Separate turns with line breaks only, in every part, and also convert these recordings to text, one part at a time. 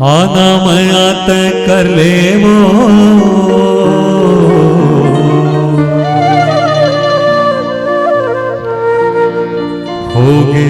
अनामयात कर ले वो होगे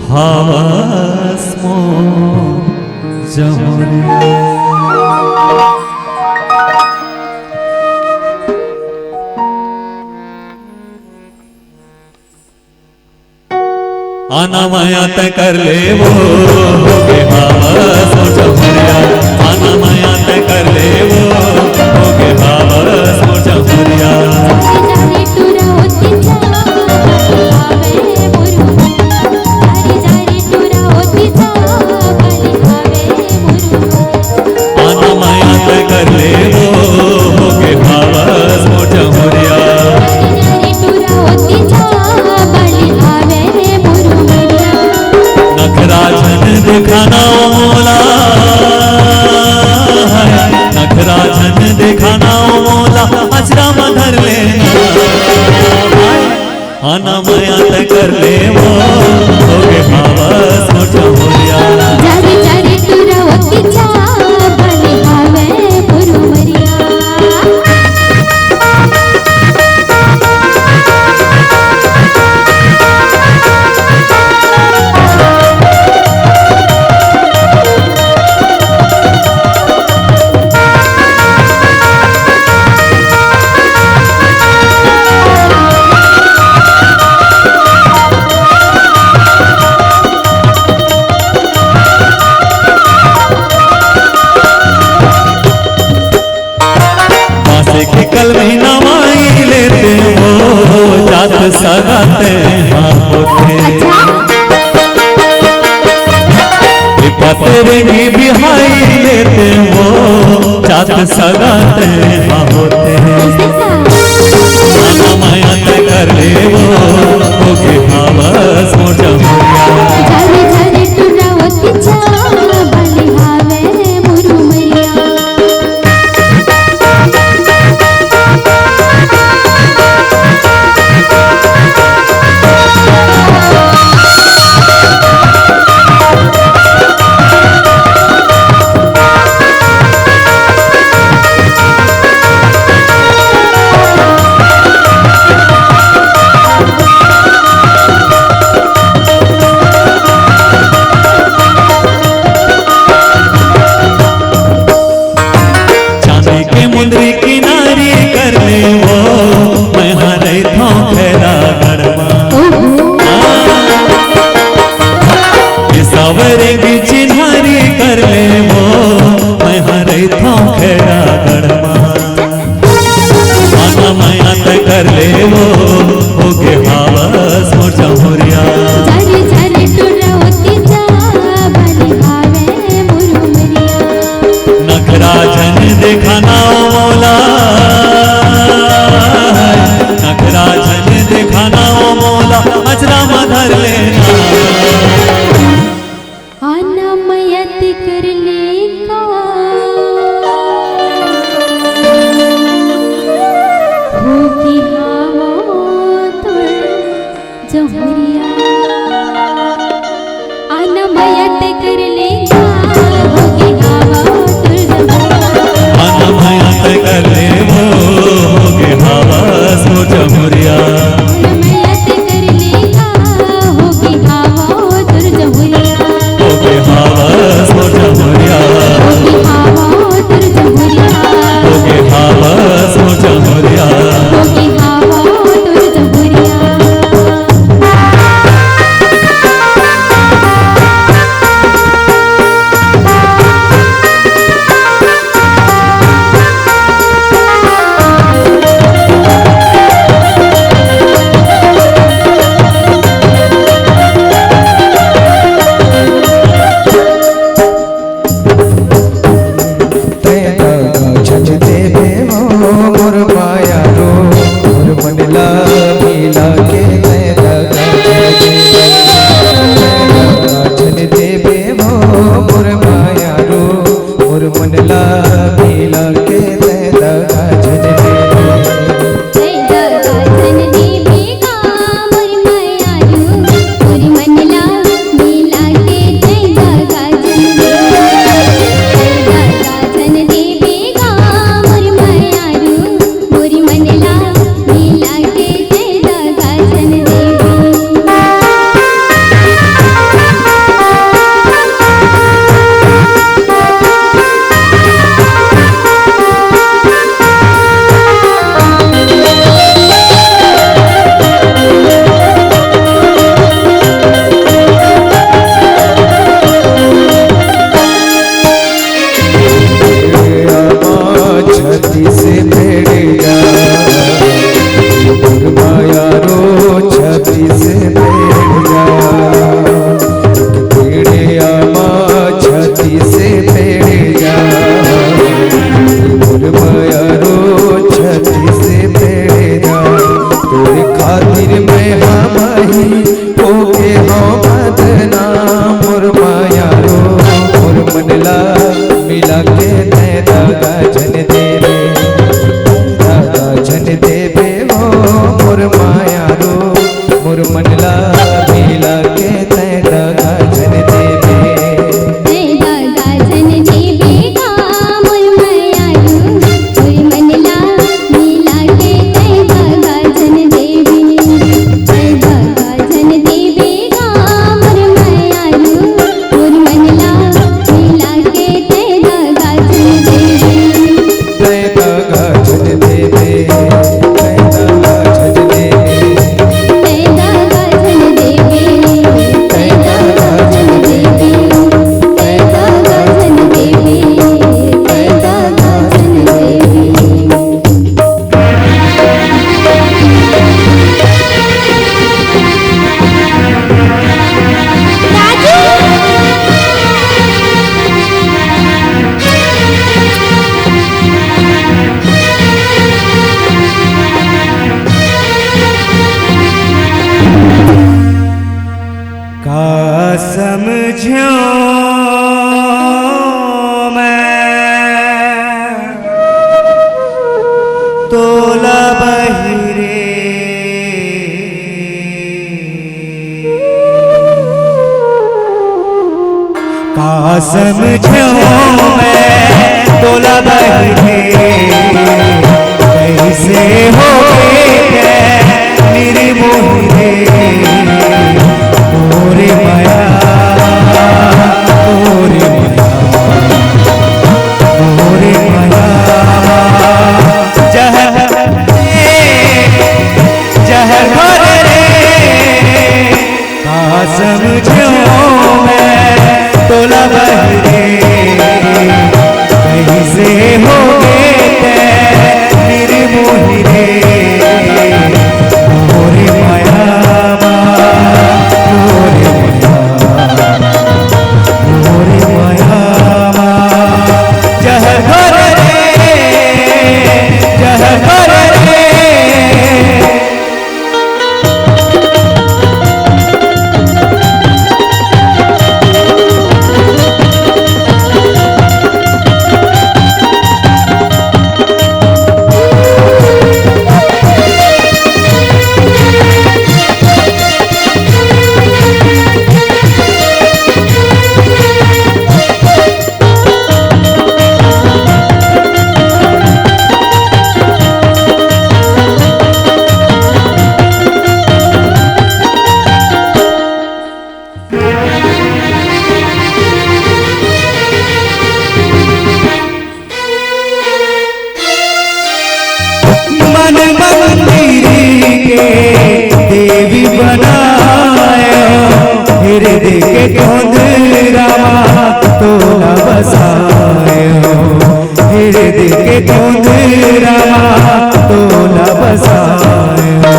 हास मो जमुने अनामयात कर ले वो होगे हास मो जमुनिया अनामयात कर ले वो होगे हास मो जमुनिया दिखाना मोला नखराजन दिखाना मोला अजरा मधर लेना अनामयात कर ले वो होगे भावस मोटा होलिया
जारी जारी तुरा होती जा बली हावे पुरुमरिया
कल महीना माई लेते हो जात सगाते होते पतेरेंगी बिहाई लेते हो जात सगाते होते अनामयात कर ले वो होगे हावस मो जमुनिया
जारी जारी तुरा होती जा बली हावे पुरुमरिया
मुंदरी किनारी कर ले वो मैं हरे था खेला गड़मा सावरे की चिन्हारी कर ले वो मैं हरे था खेला गड़मा अनामयात कर ले वो होगे हावस मो जमुनिया
जारी जारी तुरा होती जा बली हावे पुरुमरिया
नखराजन दिखाना मोला नखराजन दिखाना मोला अजरा मधर लेना
अनामयात कर लेगा होगी हावा तुर जमुनिया अनामयात कर लेगा होगी हावा तुर जमुनिया
अनामयात कर ले वो होगे हावस मो जमुनिया
अनामयात कर लेगा होगी हावा तुर जमुनिया
होगे हावस मो जमुनिया
होगी हावा तुर जमुनिया
होगे हावस मो जमुनिया
होगी हावा तुर जमुनिया
के हो बदनाम मोर मायारो मोर मनला मिला के ते दगा जन देवे दगा जन देवे हो मोर मायारो मोर मनला मिला के ते दगा जन देवे
ते दगा जन देवे गा मोर मायारो मोर मनला मिला के ते दगा जन देवे ते दगा जन देवे गा मोर मायारो मोर मनला मिला के ते दगा जन देवे
ते दगा जन देवे ते दगा जन देवे
ते दगा जन देवे ते दगा जन देवे ते दगा जन देवे ते दगा जन देवे
का समझो मैं तोला बहिरे का समझो मैं तोला बहिरे कैसे हो मेरी मोहिरे मोरे माया मोरे माया मोरे माया जहर जहर रे का समझो मैं तोला बहरे कैसे हो मेरे मोहिरे मोरे माया मोरे माया जहर रे जहर रे मन मंदिर के देवी बनाया हृदय के कौन रामा तोला बसाया हृदय के कौन रामा तोला बसाया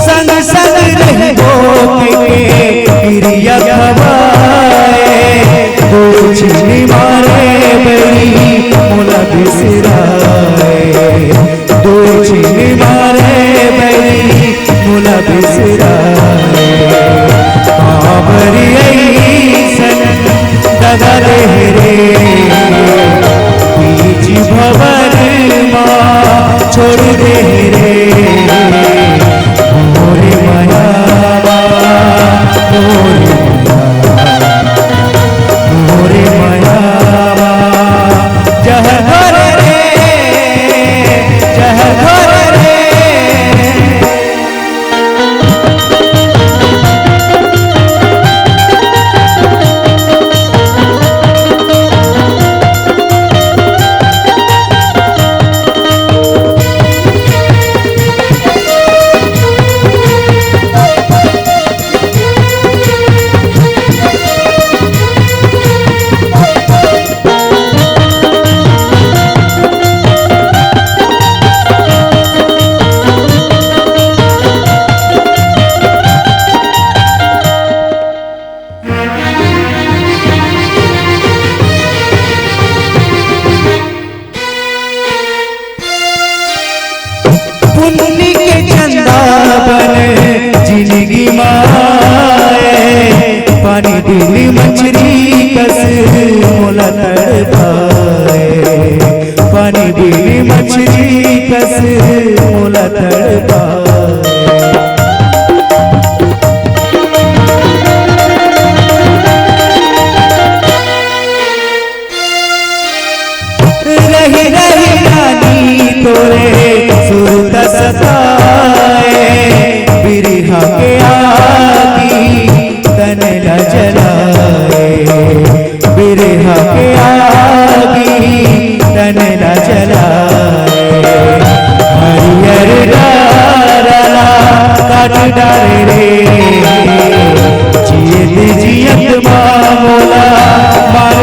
संग संग रहो के क्रिया खवाए कुछ मारे बड़ी मुला बिसराए कुछ मारे बड़ी मुला बिसराए बाबरी सन दगा रे बीच भवन माँ छोड़ दे रे मोरे माया मोरे माया जहर रे जहर रे पुन्नी के चंदा बने जिंदगी माए पानी बिली मछली कस मोला तड़पाए पानी बिली मछली कस मोला तड़पाए रही रही रानी तोरे सुरत सताए बिरहा के आगी तन न जलाए बिरहा के आगी तन न जलाए हरियर डाला काट डाले रे जियत जियत मामोला मार